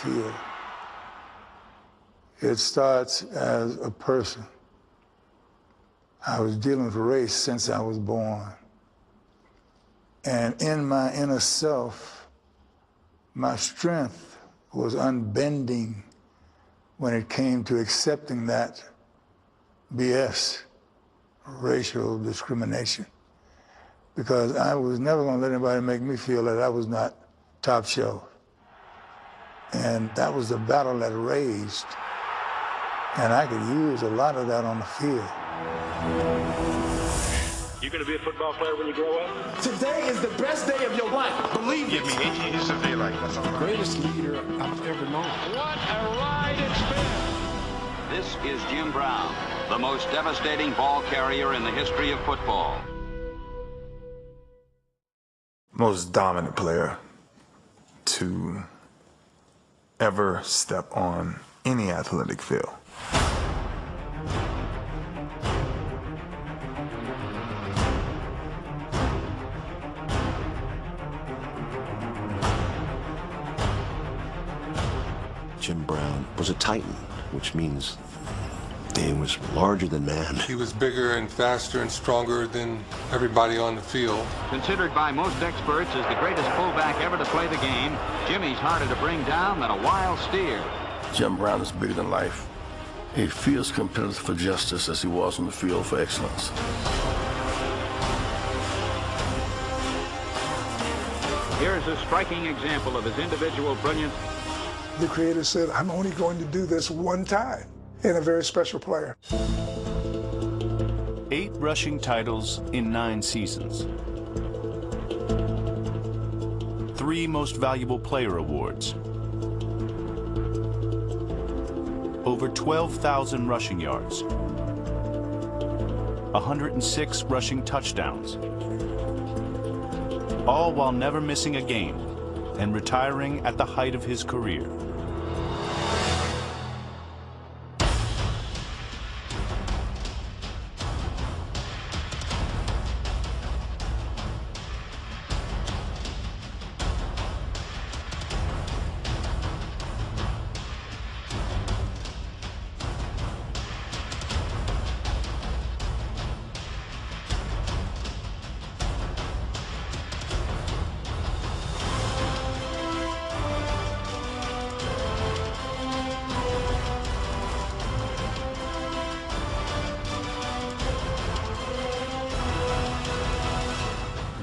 field. It starts as a person. I was dealing with race since I was born. And in my inner self, my strength was unbending when it came to accepting that BS, racial discrimination. Because I was never gonna let anybody make me feel that I was not top shelf. And that was the battle that raged. And I could use a lot of that on the field. You gonna be a football player when you grow up? Today is the best day of your life. Believe it. Give me 8 years of daylight. That's all right. Greatest leader I've ever known. What a ride it's been! This is Jim Brown, the most devastating ball carrier in the history of football. Most dominant player to ever step on any athletic field. Jim Brown was a titan, which means he was larger than man. He was bigger and faster and stronger than everybody on the field. Considered by most experts as the greatest fullback ever to play the game, Jimmy's harder to bring down than a wild steer. Jim Brown is bigger than life. He feels competitive for justice as he was on the field for excellence. Here's a striking example of his individual brilliance. The creator said, I'm only going to do this one time, in a very special player. 8 rushing titles in 9 seasons. 3 Most Valuable Player awards. Over 12,000 rushing yards. 106 rushing touchdowns. All while never missing a game and retiring at the height of his career.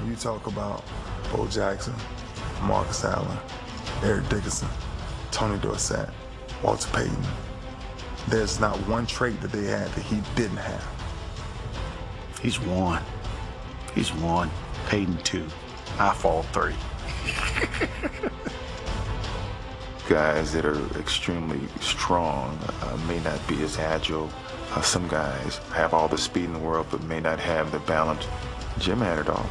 You talk about Bo Jackson, Marcus Allen, Eric Dickerson, Tony Dorsett, Walter Payton. There's not one trait that they had that he didn't have. He's one. He's one. Payton 2. I fall 3. Guys that are extremely strong may not be as agile. Some guys have all the speed in the world but may not have the balance. Jim had it all.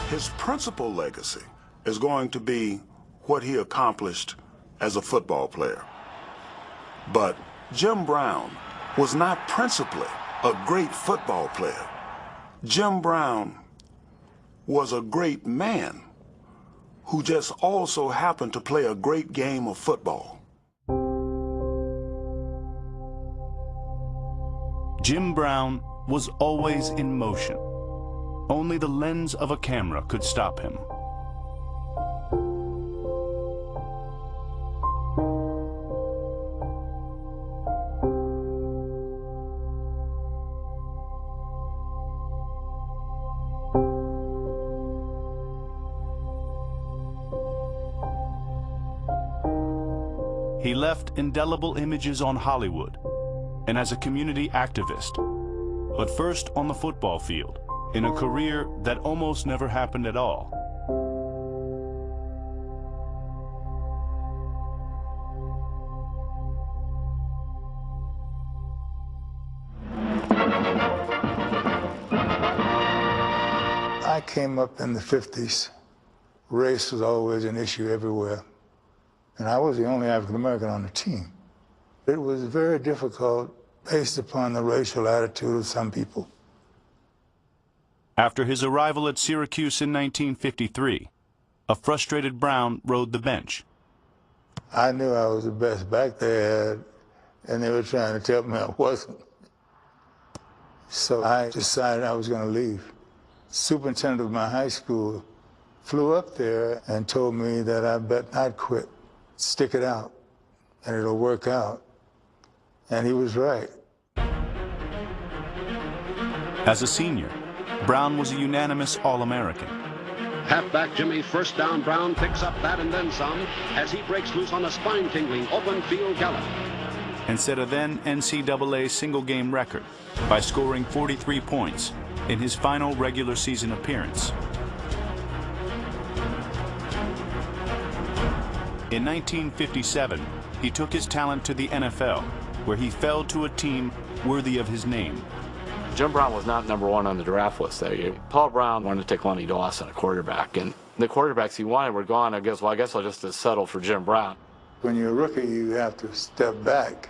His principal legacy is going to be what he accomplished as a football player. But Jim Brown was not principally a great football player. Jim Brown was a great man who just also happened to play a great game of football. Jim Brown was always in motion. Only the lens of a camera could stop him. He left indelible images on Hollywood and as a community activist, but first on the football field, in a career that almost never happened at all. I came up in the 50s race was always an issue everywhere. And I was the only African American on the team. It was very difficult based upon the racial attitude of some people. After his arrival at Syracuse in 1953, a frustrated Brown rode the bench. I knew I was the best back they had, and they were trying to tell me I wasn't. So I decided I was going to leave. The superintendent of my high school flew up there and told me that I bet not quit. Stick it out, and it'll work out. And he was right. As a senior, Brown was a unanimous All-American. Halfback Jimmy's first down. Brown picks up that and then some as he breaks loose on a spine-tingling open field gallop. And set a then NCAA single-game record by scoring 43 points in his final regular season appearance. In 1957, he took his talent to the NFL, where he fell to a team worthy of his name. Jim Brown was not #1 on the draft list that year. Paul Brown wanted to take Lenny Dawson, a quarterback, and the quarterbacks he wanted were gone. I guess I'll just settle for Jim Brown. When you're a rookie, you have to step back.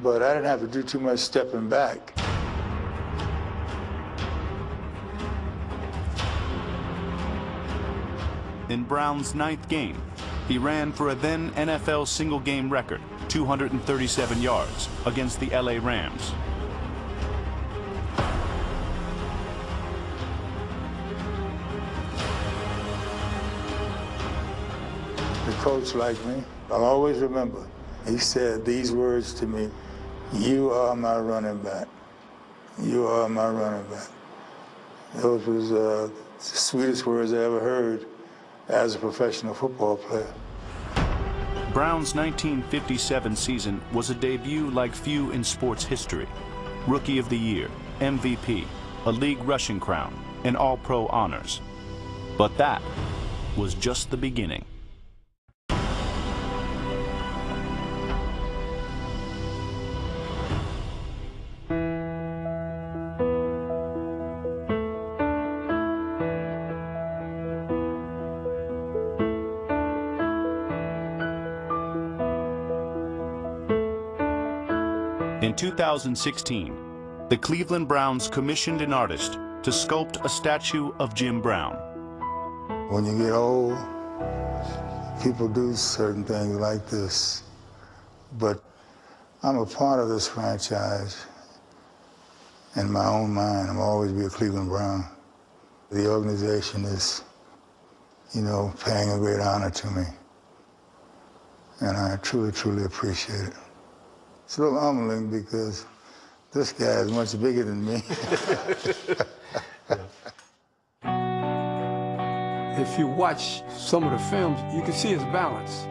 But I didn't have to do too much stepping back. In Brown's 9th game, he ran for a then NFL single-game record, 237 yards, against the LA Rams. The coach liked me. I'll always remember. He said these words to me: "You are my running back. You are my running back." Those was the sweetest words I ever heard as a professional football player. Brown's 1957 season was a debut like few in sports history. Rookie of the Year, MVP, a league rushing crown, and All-Pro honors. But that was just the beginning. In 2016, the Cleveland Browns commissioned an artist to sculpt a statue of Jim Brown. When you get old, people do certain things like this. But I'm a part of this franchise. In my own mind, I'll always be a Cleveland Brown. The organization is, paying a great honor to me. And I truly, truly appreciate it. It's a little humbling because this guy is much bigger than me. If you watch some of the films, you can see his balance.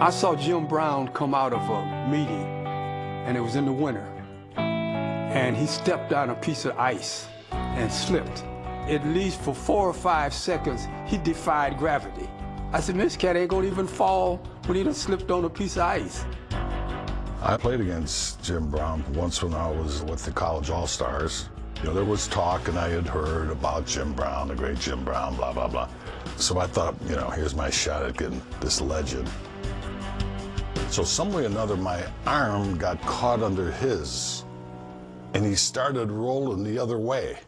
I saw Jim Brown come out of a meeting, and it was in the winter, and he stepped on a piece of ice and slipped. At least for 4 or 5 seconds, he defied gravity. I said, "This cat ain't gonna even fall when he done slipped on a piece of ice." I played against Jim Brown once when I was with the College All-Stars. There was talk, and I had heard about Jim Brown, the great Jim Brown, blah, blah, blah. So I thought, here's my shot at getting this legend. So some way or another, my arm got caught under his, and he started rolling the other way.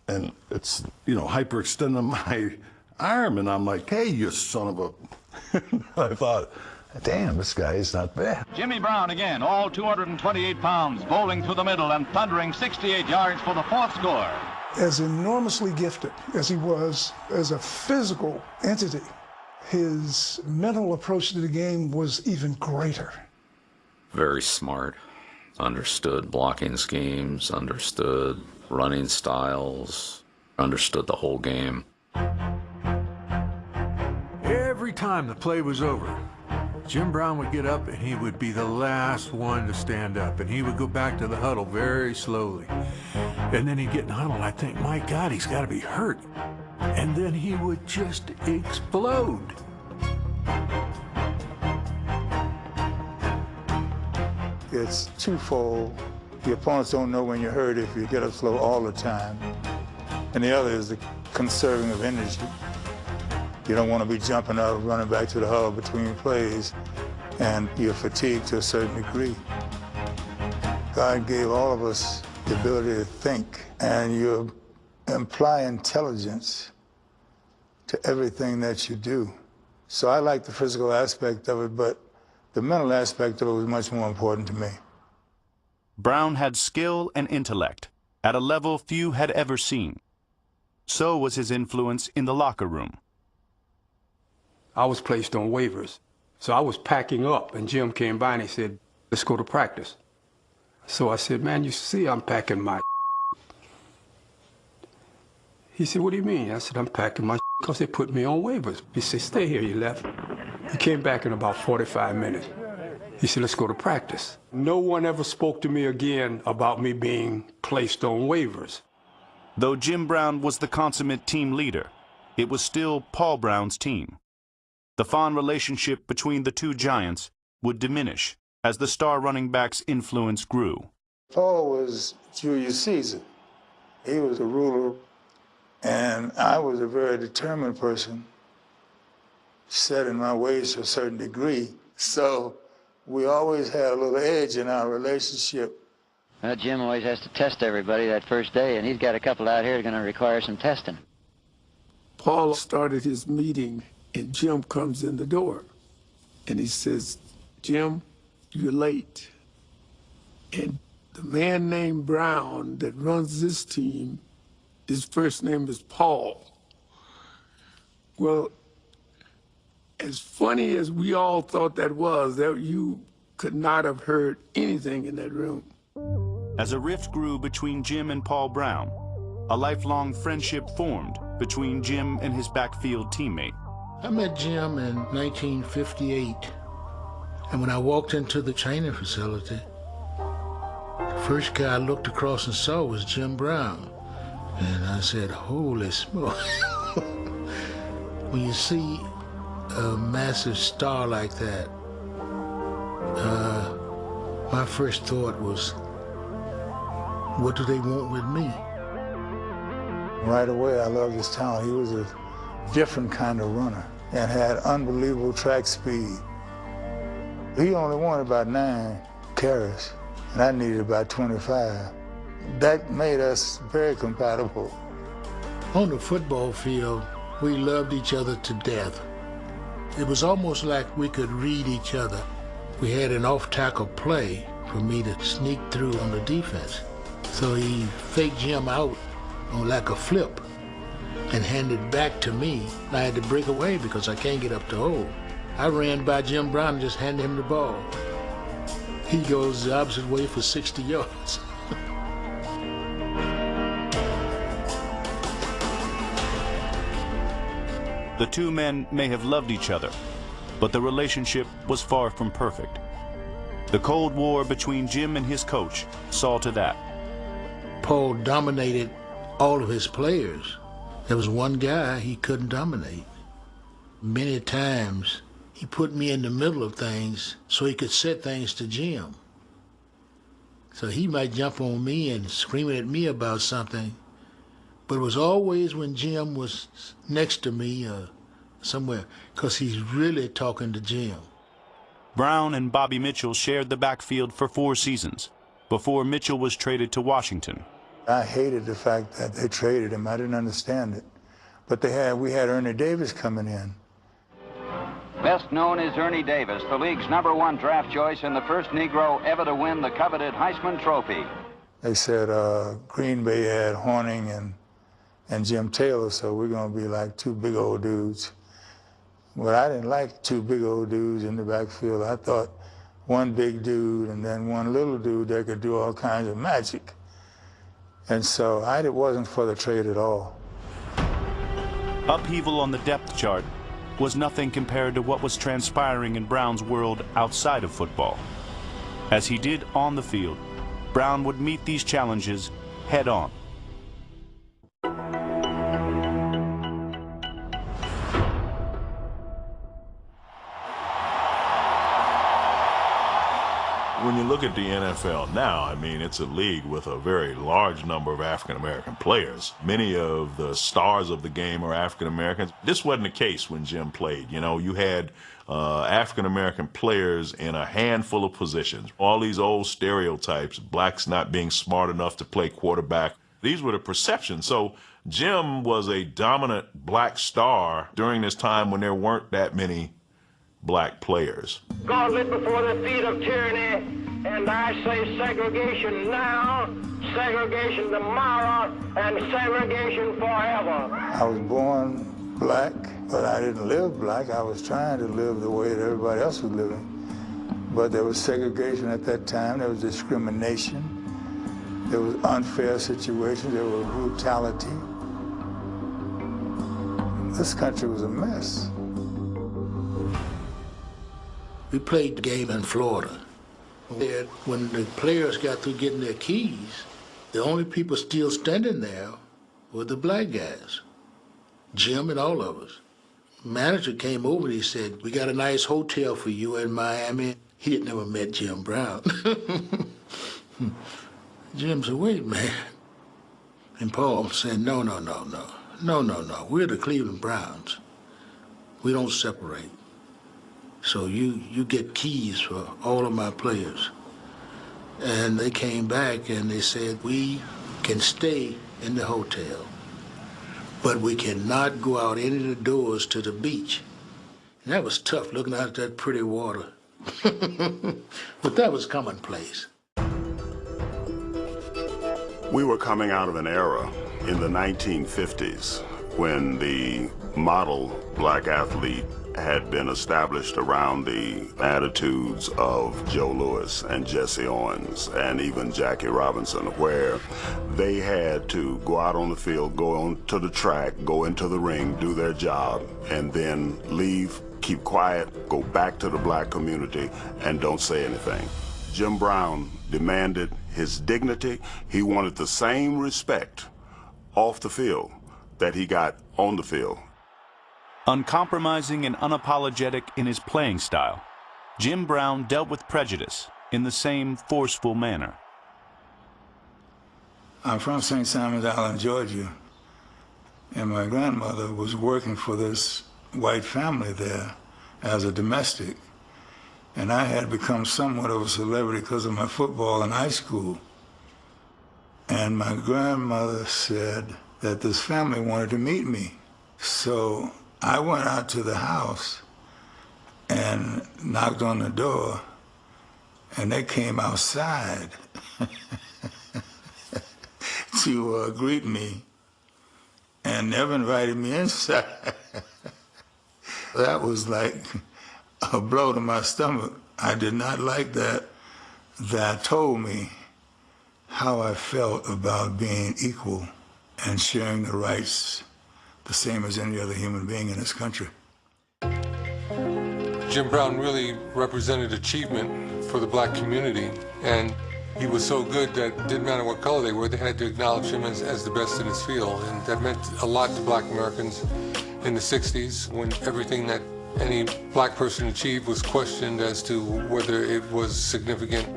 And it's, hyperextending my arm, and I'm like, "Hey, you son of a..." I thought, damn, this guy is not bad. Jimmy Brown again, all 228 pounds, bowling through the middle and thundering 68 yards for the 4th score. As enormously gifted as he was as a physical entity, his mental approach to the game was even greater. Very smart, understood blocking schemes, understood running styles, understood the whole game. Every time the play was over, Jim Brown would get up and he would be the last one to stand up, and he would go back to the huddle very slowly. And then he'd get in the huddle and I'd think, my God, he's got to be hurt. And then he would just explode. It's twofold. The opponents don't know when you're hurt if you get up slow all the time. And the other is the conserving of energy. You don't want to be jumping up, running back to the huddle between plays, and you're fatigued to a certain degree. God gave all of us the ability to think, and you imply intelligence to everything that you do. So I like the physical aspect of it, but the mental aspect of it was much more important to me. Brown had skill and intellect at a level few had ever seen. So was his influence in the locker room. I was placed on waivers. So I was packing up, and Jim came by and he said, let's go to practice. So I said, man, you see I'm packing my He said, what do you mean? I said, I'm packing my because they put me on waivers. He said, stay here. He left. He came back in about 45 minutes. He said, let's go to practice. No one ever spoke to me again about me being placed on waivers. Though Jim Brown was the consummate team leader, it was still Paul Brown's team. The fond relationship between the two giants would diminish as the star running back's influence grew. Paul was Julius Caesar. He was a ruler, and I was a very determined person, set in my ways to a certain degree. So we always had a little edge in our relationship. Jim always has to test everybody that first day, and he's got a couple out here that are going to require some testing. Paul started his meeting, and Jim comes in the door, and he says, Jim, you're late. And the man named Brown that runs this team, his first name is Paul. Well, as funny as we all thought that was, that you could not have heard anything in that room. As a rift grew between Jim and Paul Brown, a lifelong friendship formed between Jim and his backfield teammate. I met Jim in 1958, and when I walked into the training facility, the first guy I looked across and saw was Jim Brown. And I said, holy smoke. When you see a massive star like that, my first thought was, what do they want with me? Right away, I loved his talent. He was a different kind of runner and had unbelievable track speed. He only wanted about 9 carries, and I needed about 25. That made us very compatible. On the football field, we loved each other to death. It was almost like we could read each other. We had an off-tackle play for me to sneak through on the defense. So he faked Jim out on like a flip and handed it back to me. I had to break away because I can't get up the hole. I ran by Jim Brown and just handed him the ball. He goes the opposite way for 60 yards. The two men may have loved each other, but the relationship was far from perfect. The Cold War between Jim and his coach saw to that. Paul dominated all of his players. There was one guy he couldn't dominate. Many times, he put me in the middle of things so he could set things to Jim. So he might jump on me and scream at me about something, but it was always when Jim was next to me somewhere, because he's really talking to Jim. Brown and Bobby Mitchell shared the backfield for 4 seasons before Mitchell was traded to Washington. I hated the fact that they traded him. I didn't understand it. But we had Ernie Davis coming in. Best known is Ernie Davis, the league's #1 draft choice and the first Negro ever to win the coveted Heisman Trophy. They said Green Bay had Horning and Jim Taylor, so we're going to be like 2 big old dudes. Well, I didn't like 2 big old dudes in the backfield. I thought one big dude and then one little dude that could do all kinds of magic. And so I wasn't for the trade at all. Upheaval on the depth chart was nothing compared to what was transpiring in Brown's world outside of football. As he did on the field, Brown would meet these challenges head on. When you look at the NFL now, I mean, it's a league with a very large number of African-American players. Many of the stars of the game are African-Americans. This wasn't the case when Jim played. You know, you had African-American players in a handful of positions. All these old stereotypes, blacks not being smart enough to play quarterback, these were the perceptions. So Jim was a dominant black star during this time when there weren't that many black players. God lit before the feet of tyranny, and I say segregation now, segregation tomorrow, and segregation forever. I was born black, but I didn't live black. I was trying to live the way that everybody else was living. But there was segregation at that time. There was discrimination. There was unfair situations. There was brutality. This country was a mess. We played the game in Florida. When the players got through getting their keys, the only people still standing there were the black guys, Jim and all of us. Manager came over and he said, "We got a nice hotel for you in Miami." He had never met Jim Brown. Jim said, "Wait, man." And Paul said, No. We're the Cleveland Browns. We don't separate. So you get keys for all of my players. And they came back and they said, "We can stay in the hotel, but we cannot go out any of the doors to the beach." And that was tough, looking out at that pretty water. But that was commonplace. We were coming out of an era in the 1950s when the model black athlete had been established around the attitudes of Joe Louis and Jesse Owens and even Jackie Robinson, where they had to go out on the field, go on to the track, go into the ring, do their job, and then leave, keep quiet, go back to the black community, and don't say anything. Jim Brown demanded his dignity. He wanted the same respect off the field that he got on the field. Uncompromising and unapologetic in his playing style, Jim Brown dealt with prejudice in the same forceful manner. I'm from St. Simons Island, Georgia, and my grandmother was working for this white family there as a domestic. And I had become somewhat of a celebrity because of my football in high school. And my grandmother said that this family wanted to meet me. So I went out to the house and knocked on the door, and they came outside to greet me and never invited me inside. That was like a blow to my stomach. I did not like that. That told me how I felt about being equal and sharing the rights the same as any other human being in this country. Jim Brown really represented achievement for the black community, and he was so good that it didn't matter what color they were, they had to acknowledge him as the best in his field, and that meant a lot to black Americans in the 60s when everything that any black person achieved was questioned as to whether it was significant,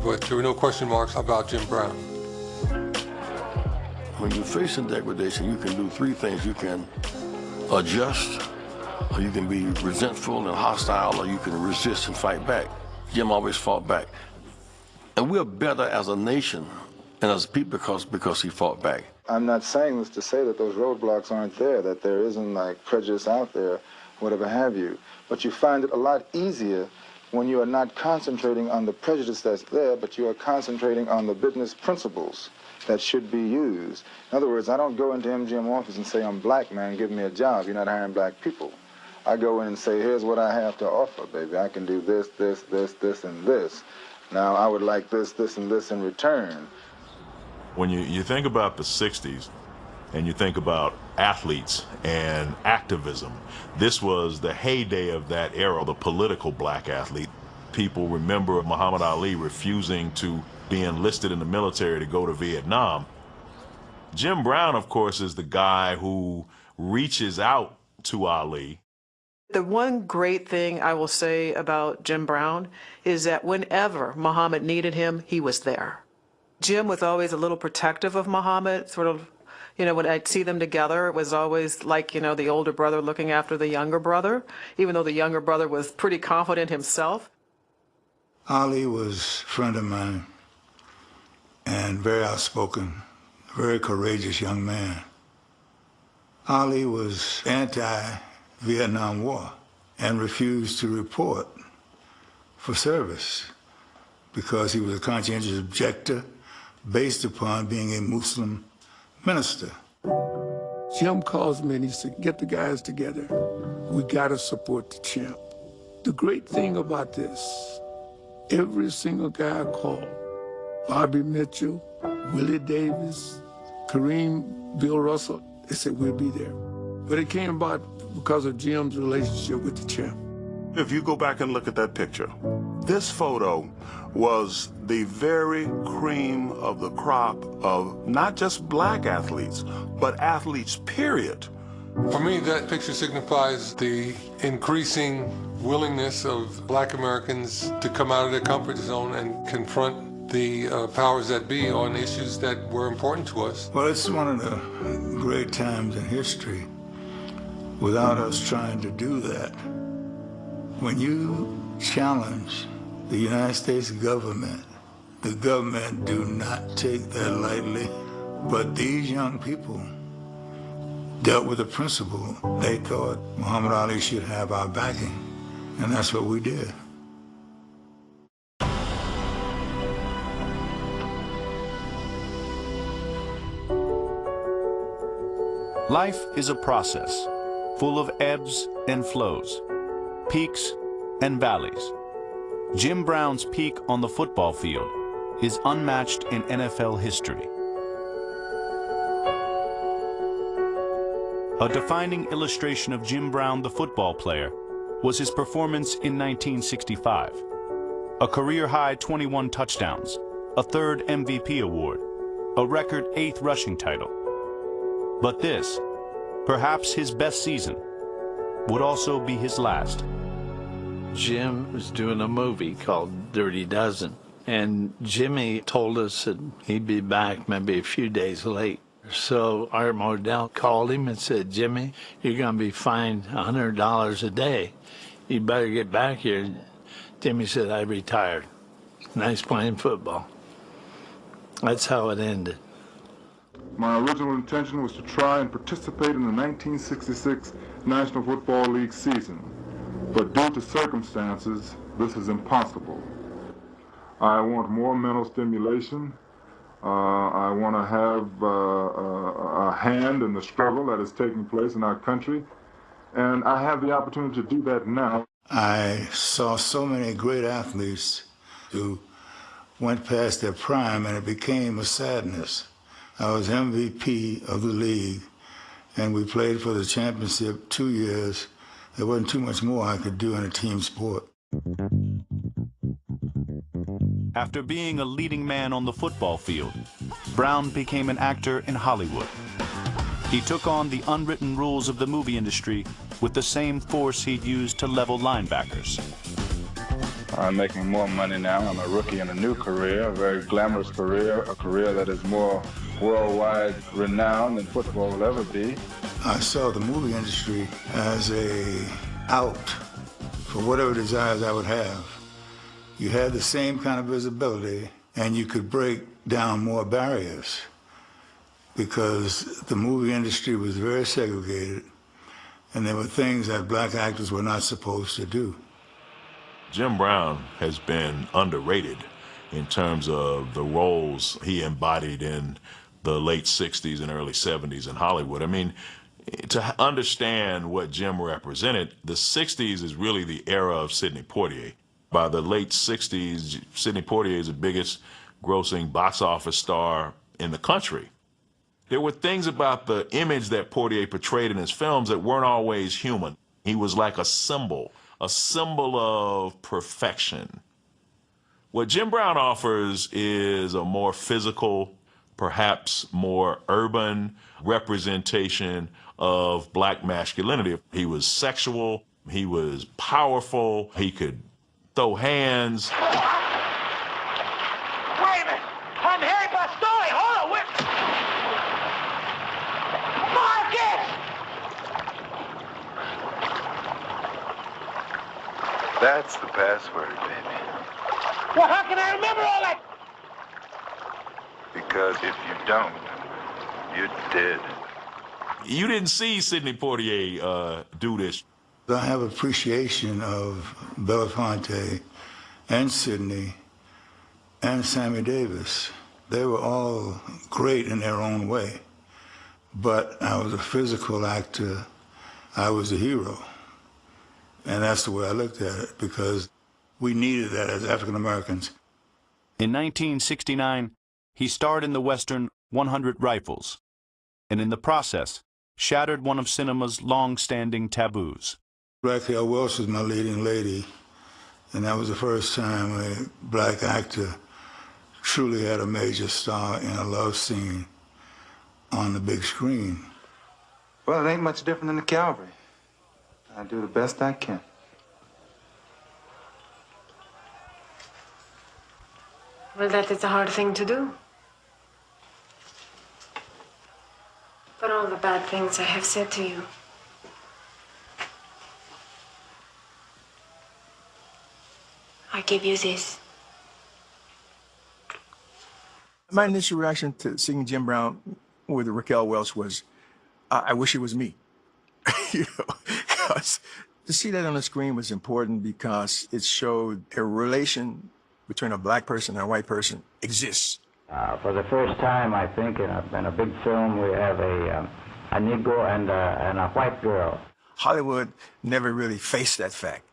but there were no question marks about Jim Brown. When you're facing degradation, you can do three things. You can adjust, or you can be resentful and hostile, or you can resist and fight back. Jim always fought back. And we're better as a nation and as people because he fought back. I'm not saying this to say that those roadblocks aren't there, that there isn't like prejudice out there, whatever have you. But you find it a lot easier when you are not concentrating on the prejudice that's there, but you are concentrating on the business principles that should be used. In other words, I don't go into MGM office and say, "I'm black, man, give me a job. You're not hiring black people." I go in and say, "Here's what I have to offer, baby. I can do this, this, and this. Now, I would like this, and this in return." When you think about the 60s and you think about athletes and activism, this was the heyday of that era, the political black athlete. People remember Muhammad Ali refusing to be enlisted in the military to go to Vietnam. Jim Brown, of course, is the guy who reaches out to Ali. The one great thing I will say about Jim Brown is that whenever Muhammad needed him, he was there. Jim was always a little protective of Muhammad, sort of, you know, when I'd see them together, it was always like, you know, the older brother looking after the younger brother, even though the younger brother was pretty confident himself. Ali was a friend of mine and very outspoken, very courageous young man. Ali was anti-Vietnam War and refused to report for service because he was a conscientious objector based upon being a Muslim minister. Jim calls me and he said, get the guys together. We gotta support the champ. The great thing about this, every single guy I called, Bobby Mitchell, Willie Davis, Kareem, Bill Russell, they said, we'll be there. But it came about because of Jim's relationship with the champ. If you go back and look at that picture, this photo was the very cream of the crop of not just black athletes, but athletes, period. For me, that picture signifies the increasing willingness of black Americans to come out of their comfort zone and confront the powers that be on issues that were important to us. Well, it's one of the great times in history without us trying to do that. When you challenge the United States government, the government do not take that lightly. But these young people dealt with the principle. They thought Muhammad Ali should have our backing, and that's what we did. Life is a process, full of ebbs and flows, peaks and valleys. Jim Brown's peak on the football field is unmatched in NFL history. A defining illustration of Jim Brown, the football player, was his performance in 1965. A career-high 21 touchdowns, a third MVP award, a record 8th rushing title. But this, perhaps his best season, would also be his last. Jim was doing a movie called Dirty Dozen, and Jimmy told us that he'd be back maybe a few days late. So Art Modell called him and said, Jimmy, you're going to be fined $100 a day. You better get back here. Jimmy said, I retired. Nice playing football. That's how it ended. My original intention was to try and participate in the 1966 National Football League season, but due to circumstances, this is impossible. I want more mental stimulation. I want to have a hand in the struggle that is taking place in our country, and I have the opportunity to do that now. I saw so many great athletes who went past their prime, and it became a sadness. I was MVP of the league, and we played for the championship 2 years. There wasn't too much more I could do in a team sport. After being a leading man on the football field, Brown became an actor in Hollywood. He took on the unwritten rules of the movie industry with the same force he'd used to level linebackers. I'm making more money now. I'm a rookie in a new career, a very glamorous career, a career that is more worldwide renowned than football will ever be. I saw the movie industry as an out for whatever desires I would have. You had the same kind of visibility, and you could break down more barriers because the movie industry was very segregated, and there were things that black actors were not supposed to do. Jim Brown has been underrated in terms of the roles he embodied in the late 60s and early 70s in Hollywood. I mean, to understand what Jim represented, the 60s is really the era of Sidney Poitier. By the late 60s, Sidney Poitier is the biggest grossing box office star in the country. There were things about the image that Poitier portrayed in his films that weren't always human. He was like a symbol of perfection. What Jim Brown offers is a more physical, perhaps more urban representation of black masculinity. He was sexual, He was powerful. He could throw hands. Wait a minute! I'm Harry Bastoni! Hold on, wait! Marcus! That's the password, baby. Well, how can I remember all that? Because if you don't, you're dead. You didn't see Sidney Poitier do this. I have appreciation of Belafonte and Sidney and Sammy Davis. They were all great in their own way. But I was a physical actor. I was a hero. And that's the way I looked at it, because we needed that as African Americans. In 1969, he starred in the Western 100 Rifles, and in the process, shattered one of cinema's long-standing taboos. Raquel Welch was my leading lady, and that was the first time a black actor truly had a major star in a love scene on the big screen. Well, it ain't much different than the cavalry. I do the best I can. Well, that is a hard thing to do. For all the bad things I have said to you. I give you this. My initial reaction to seeing Jim Brown with Raquel Welch was, I wish it was me. You know, because to see that on the screen was important because it showed a relation between a black person and a white person exists. For the first time, I think, in a big film, we have a Negro and a white girl. Hollywood never really faced that fact.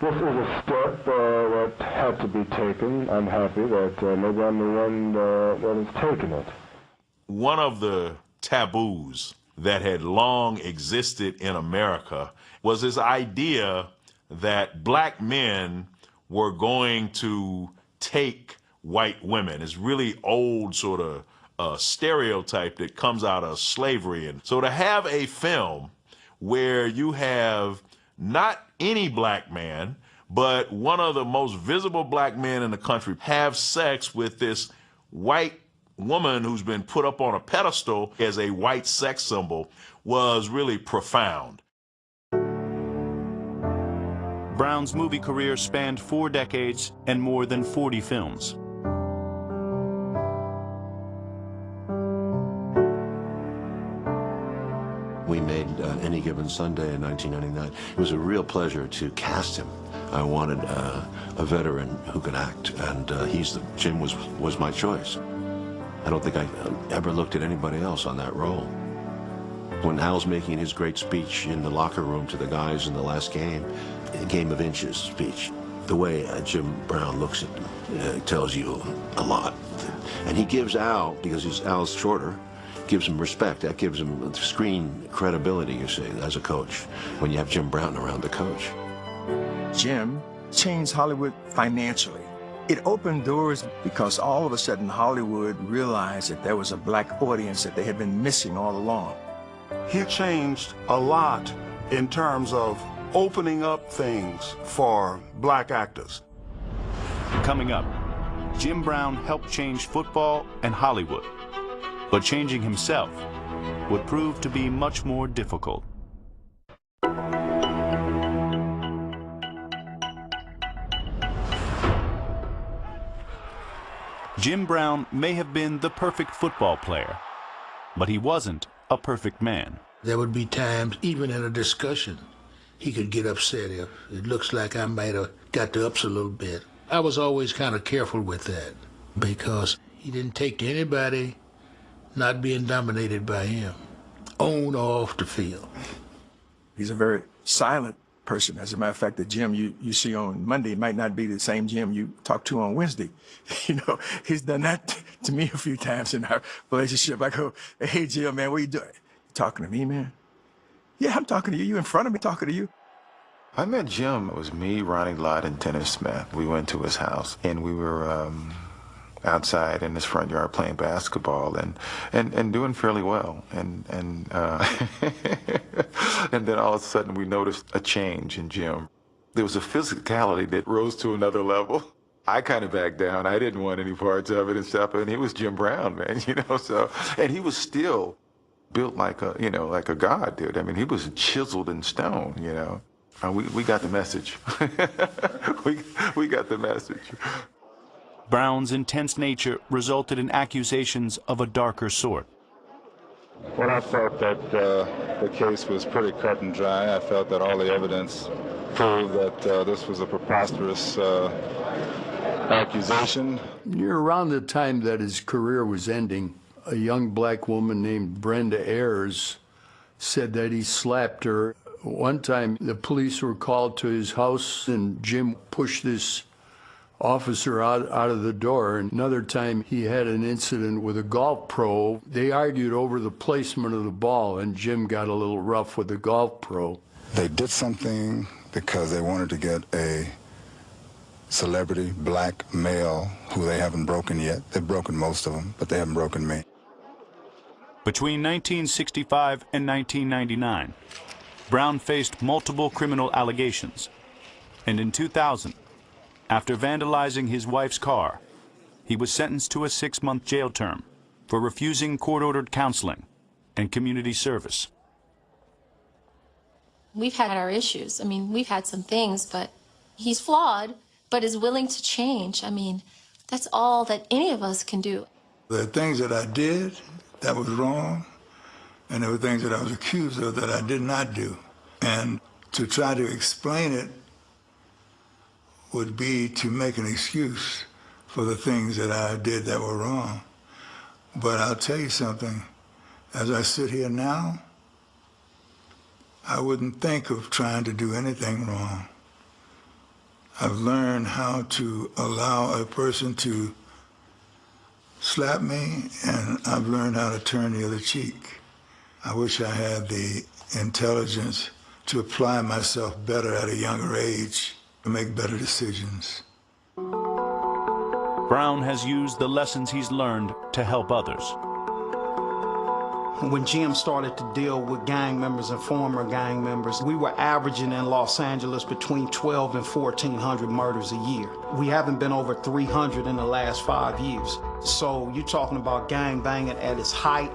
This is a step that had to be taken. I'm happy that maybe I'm the one that has taken it. One of the taboos that had long existed in America was this idea that black men were going to take white women. It's really old sort of stereotype that comes out of slavery. And so to have a film where you have not any black man, but one of the most visible black men in the country have sex with this white woman who's been put up on a pedestal as a white sex symbol was really profound. Brown's movie career spanned 4 decades and more than 40 films. We made Any Given Sunday in 1999. It was a real pleasure to cast him. I wanted a veteran who could act, and Jim was my choice. I don't think I ever looked at anybody else on that role. When Al's making his great speech in the locker room to the guys in the last game, a game of inches speech, the way Jim Brown looks at him tells you a lot. And he gives Al, because Al's shorter, gives him respect. That gives him screen credibility, you see, as a coach, when you have Jim Brown around the coach. Jim changed Hollywood financially. It opened doors because all of a sudden Hollywood realized that there was a black audience that they had been missing all along. He changed a lot in terms of opening up things for black actors. Coming up, Jim Brown helped change football and Hollywood, but changing himself would prove to be much more difficult. Jim Brown may have been the perfect football player, but he wasn't a perfect man. There would be times, even in a discussion, he could get upset if it looks like I might have got the ups a little bit. I was always kind of careful with that because he didn't take to anybody not being dominated by him, on or off the field. He's a very silent person. As a matter of fact, the Jim you see on Monday might not be the same Jim you talk to on Wednesday. You know, he's done that to me a few times in our relationship. I go, hey, Jim, man, what are you doing? You talking to me, man? Yeah, I'm talking to you. You in front of me talking to you. I met Jim. It was me, Ronnie Lott, and Dennis Smith. We went to his house, and we were outside in his front yard playing basketball and doing fairly well. And and then all of a sudden we noticed a change in Jim. There was a physicality that rose to another level. I kind of backed down. I didn't want any parts of it and stuff. And he was Jim Brown, man, you know. So, and he was still built like a, you know, like a god, dude. I mean, he was chiseled in stone, you know. We got the message. we got the message. Brown's intense nature resulted in accusations of a darker sort. Well, I felt that the case was pretty cut and dry. I felt that all the evidence proved that this was a preposterous accusation. Near around the time that his career was ending, a young black woman named Brenda Ayers said that he slapped her. One time, the police were called to his house, and Jim pushed this officer out of the door. And another time, he had an incident with a golf pro. They argued over the placement of the ball, and Jim got a little rough with the golf pro. They did something because they wanted to get a celebrity black male who they haven't broken yet. They've broken most of them, but they haven't broken me. Between 1965 and 1999, Brown faced multiple criminal allegations. And in 2000, after vandalizing his wife's car, he was sentenced to a 6-month jail term for refusing court-ordered counseling and community service. We've had our issues. I mean, we've had some things, but he's flawed, but is willing to change. I mean, that's all that any of us can do. There are things that I did that was wrong, and there were things that I was accused of that I did not do. And to try to explain it would be to make an excuse for the things that I did that were wrong. But I'll tell you something, as I sit here now, I wouldn't think of trying to do anything wrong. I've learned how to allow a person to slap me, and I've learned how to turn the other cheek. I wish I had the intelligence to apply myself better at a younger age to make better decisions. Brown has used the lessons he's learned to help others. When Jim started to deal with gang members and former gang members, we were averaging in Los Angeles between 12 and 1,400 murders a year. We haven't been over 300 in the last 5 years. So you're talking about gang banging at its height.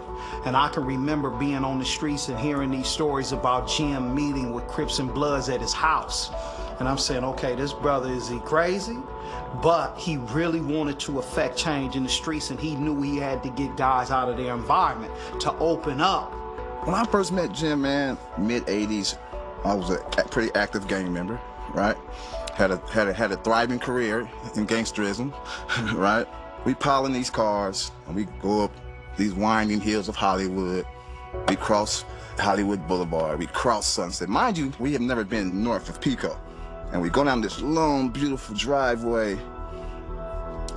And I can remember being on the streets and hearing these stories about Jim meeting with Crips and Bloods at his house. And I'm saying, okay, this brother, is he crazy? But he really wanted to affect change in the streets, and he knew he had to get guys out of their environment to open up. When I first met Jim, man, mid-'80s, I was a pretty active gang member, right? Had a thriving career in gangsterism, right? We pile in these cars, and we go up these winding hills of Hollywood. We cross Hollywood Boulevard. We cross Sunset. Mind you, we have never been north of Pico. And we go down this long, beautiful driveway,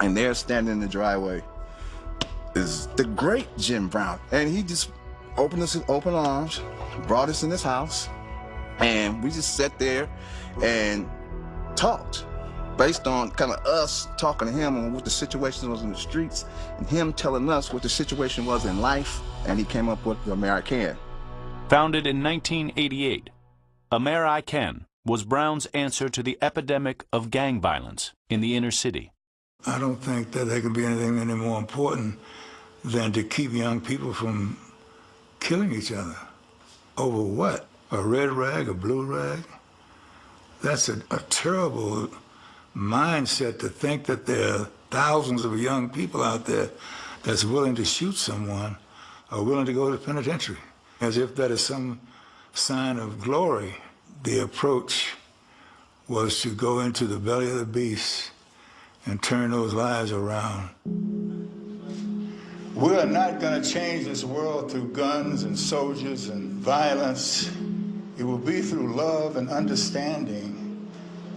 and there standing in the driveway is the great Jim Brown. And he just opened us in open arms, brought us in his house, and we just sat there and talked based on kind of us talking to him on what the situation was in the streets and him telling us what the situation was in life, and he came up with the American. Founded in 1988, American was Brown's answer to the epidemic of gang violence in the inner city. I don't think that there can be anything any more important than to keep young people from killing each other. Over what? A red rag, a blue rag? That's a terrible mindset to think that there are thousands of young people out there that's willing to shoot someone or willing to go to the penitentiary, as if that is some sign of glory. The approach was to go into the belly of the beast and turn those lives around. We are not going to change this world through guns and soldiers and violence. It will be through love and understanding.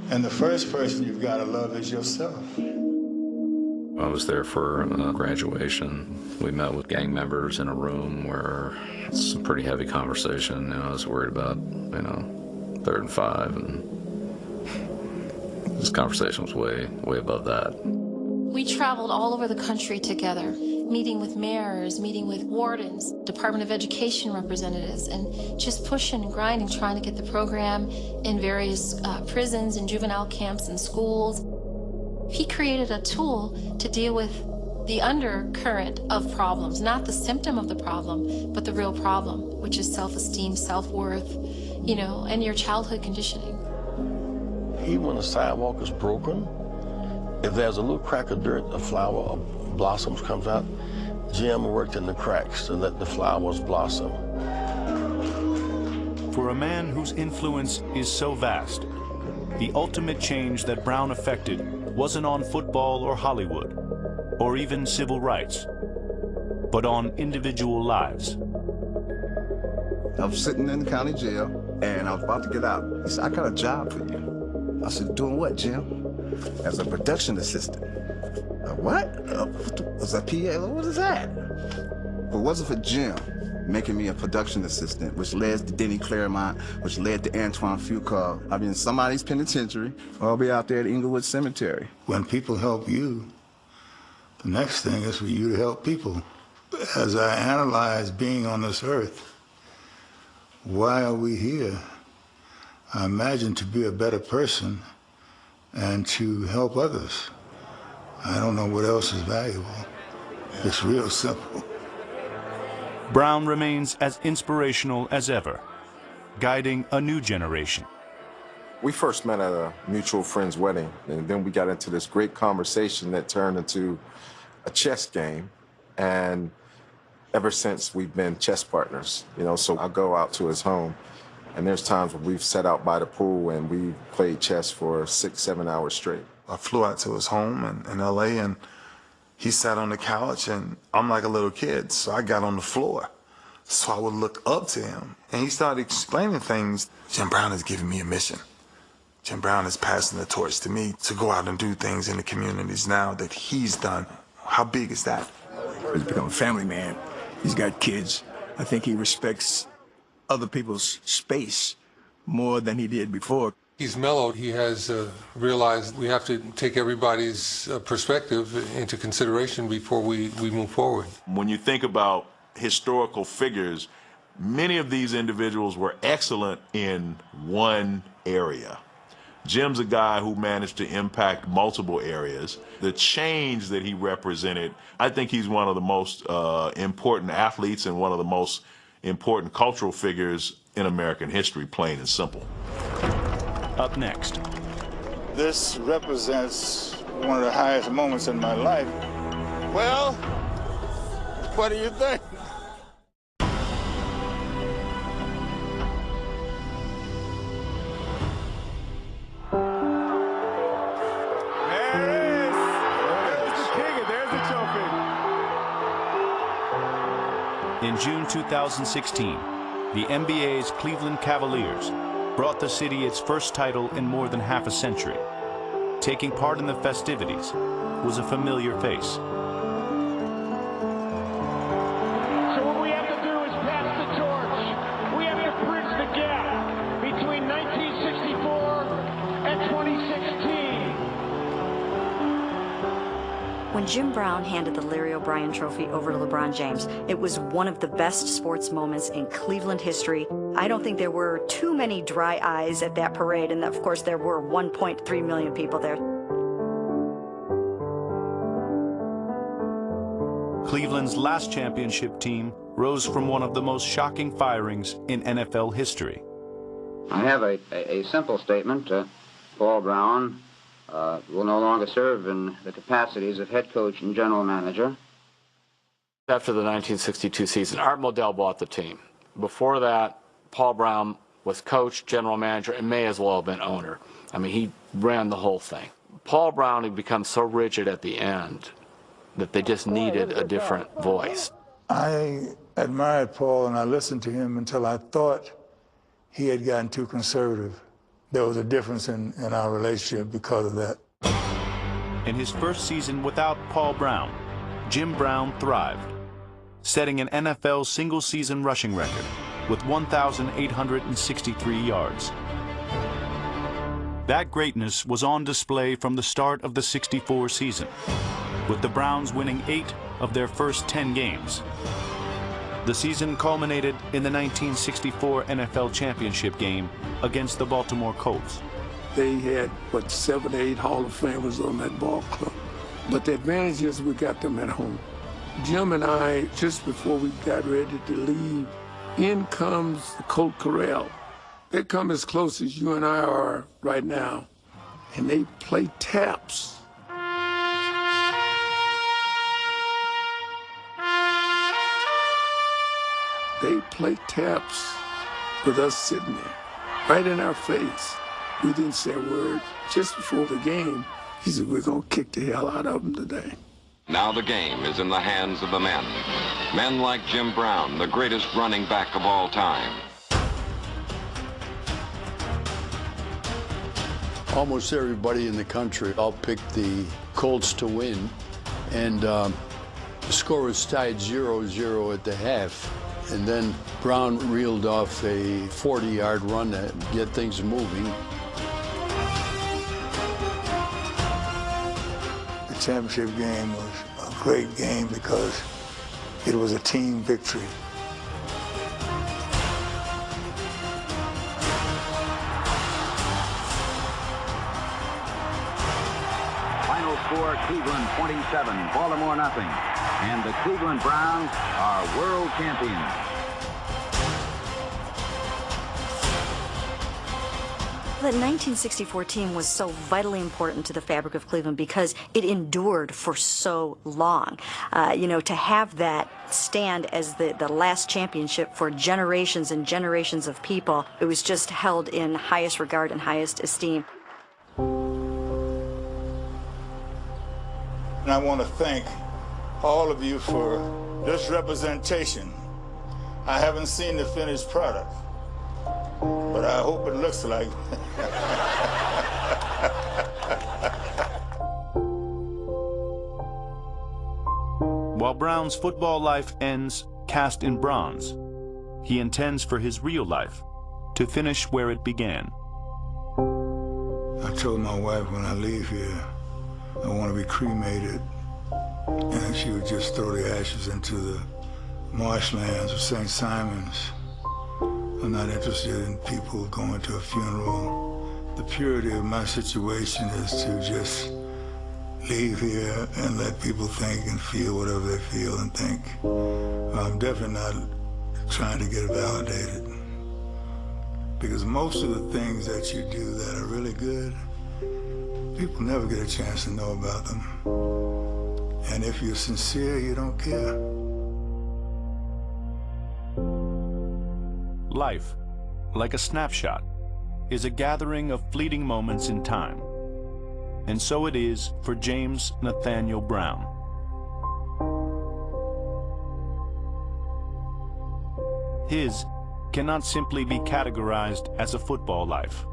And the first person you've got to love is yourself. I was there for graduation. We met with gang members in a room where it's a pretty heavy conversation. I was worried about, 3rd and 5, and this conversation was way above that. We traveled all over the country together, meeting with mayors, meeting with wardens, Department of Education representatives, and just pushing and grinding, trying to get the program in various prisons and juvenile camps and schools. He created a tool to deal with the undercurrent of problems, not the symptom of the problem, but the real problem, which is self-esteem, self-worth, you know, and your childhood conditioning. Even when the sidewalk is broken, if there's a little crack of dirt, a flower or blossoms comes out, Jim worked in the cracks to let the flowers blossom. For a man whose influence is so vast, the ultimate change that Brown effected wasn't on football or Hollywood, or even civil rights, but on individual lives. I was sitting in the county jail, and I was about to get out. He said, I got a job for you. I said, doing what, Jim? As a production assistant. What? Was that PA? What is that? If it wasn't for Jim making me a production assistant, which led to Denny Claremont, which led to Antoine Fuqua, I'll be in somebody's penitentiary, or I'll be out there at Inglewood Cemetery. When people help you, the next thing is for you to help people. As I analyze being on this earth, why are we here? I imagine to be a better person and to help others. I don't know what else is valuable. It's real simple. Brown remains as inspirational as ever, guiding a new generation. We first met at a mutual friend's wedding, and then we got into this great conversation that turned into a chess game, and ever since we've been chess partners, you know. So I'll go out to his home, and there's times when we've sat out by the pool and we played chess for 6-7 hours straight. I flew out to his home in LA, and he sat on the couch, and I'm like a little kid, so I got on the floor. So I would look up to him, and he started explaining things. Jim Brown is giving me a mission. Jim Brown is passing the torch to me to go out and do things in the communities now that he's done. How big is that? He's become a family man. He's got kids. I think he respects other people's space more than he did before. He's mellowed. He has realized we have to take everybody's perspective into consideration before we move forward. When you think about historical figures, many of these individuals were excellent in one area. Jim's a guy who managed to impact multiple areas. The change that he represented, I think he's one of the most important athletes and one of the most important cultural figures in American history, plain and simple. Up next. This represents one of the highest moments in my life. Well, what do you think? In June 2016, the NBA's Cleveland Cavaliers brought the city its first title in more than half a century. Taking part in the festivities was a familiar face. So what we have to do is pass the torch. We have to bridge the gap between 1964 and 2016. When Jim Brown handed the Larry O'Brien Trophy over to LeBron James, it was one of the best sports moments in Cleveland history. I don't think there were too many dry eyes at that parade, and of course there were 1.3 million people there. Cleveland's last championship team rose from one of the most shocking firings in NFL history. I have a simple statement. Paul Brown will no longer serve in the capacities of head coach and general manager. After the 1962 season, Art Modell bought the team. Before that, Paul Brown was coach, general manager, and may as well have been owner. I mean, he ran the whole thing. Paul Brown had become so rigid at the end that they just needed a different voice. I admired Paul, and I listened to him until I thought he had gotten too conservative. There was a difference in our relationship because of that. In his first season without Paul Brown, Jim Brown thrived, setting an NFL single-season rushing record with 1,863 yards. That greatness was on display from the start of the '64 season, with the Browns winning 8 of their first 10 games. The season culminated in the 1964 NFL Championship game against the Baltimore Colts. They had, 7 or 8 Hall of Famers on that ball club. But the advantage is we got them at home. Jim and I, just before we got ready to leave, in comes the Colt Corral. They come as close as you and I are right now, and they play taps. They play taps with us sitting there, right in our face. We didn't say a word. Just before the game, he said, we're going to kick the hell out of them today. Now the game is in the hands of the men. Men like Jim Brown, the greatest running back of all time. Almost everybody in the country all picked the Colts to win, and the score was tied 0-0 at the half. And then Brown reeled off a 40-yard run to get things moving. The championship game was a great game because it was a team victory. Final score, Cleveland 27, Baltimore nothing. And the Cleveland Browns are world champions. The 1964 team was so vitally important to the fabric of Cleveland because it endured for so long. You know, to have that stand as the last championship for generations and generations of people, it was just held in highest regard and highest esteem. And I want to thank all of you for this representation. I haven't seen the finished product, but I hope it looks like While Brown's football life ends cast in bronze, he intends for his real life to finish where it began. I told my wife when I leave here, I want to be cremated, and she would just throw the ashes into the marshlands of St. Simon's. I'm not interested in people going to a funeral. The purity of my situation is to just leave here and let people think and feel whatever they feel and think. I'm definitely not trying to get validated, because most of the things that you do that are really good, people never get a chance to know about them. And if you're sincere, you don't care. Life, like a snapshot, is a gathering of fleeting moments in time. And so it is for James Nathaniel Brown. His cannot simply be categorized as a football life,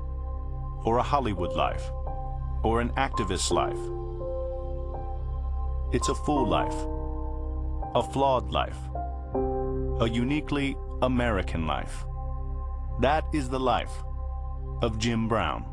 or a Hollywood life, or an activist life. It's a full life, a flawed life, a uniquely American life. That is the life of Jim Brown.